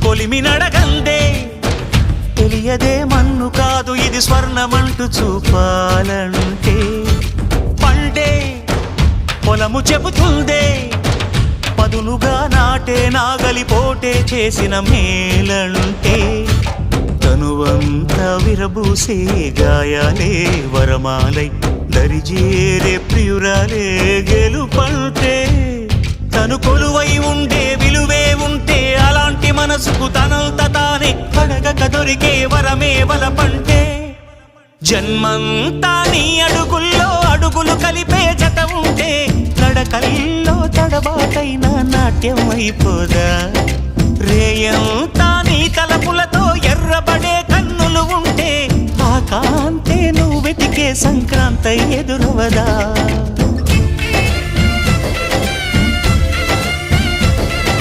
కొలిమి నడగందే తెలియదే మన్ను కాదు ఇది స్వర్ణమంటూ చూపాలంటే పండే పొలము చెబుతుందే పదునుగా నాటే నాగలిపోటే చేసిన మేలంటే తనువంతా విరబూసే గాయాలే వరమాలై దరిజేరే ప్రియురాలే గెలుపంటే తను కొలువై ఉండే విలువే ఉంటే అలాంటి మనసుకు తనంత తానే అడగక దొరికే వరమే వలపంటే జన్మంతా నీ అడుగుల్లో అడుగులు కలిపే జత ఉంటే నడకల్లో తడబాటైన నాట్యం అయిపోదా రేయంతా నీ తలపులతో ఎర్రబడే కన్నులు ఉంటే ఆ కాంతే నువ్వు వెతికే సంక్రాంతి ఎదురవదా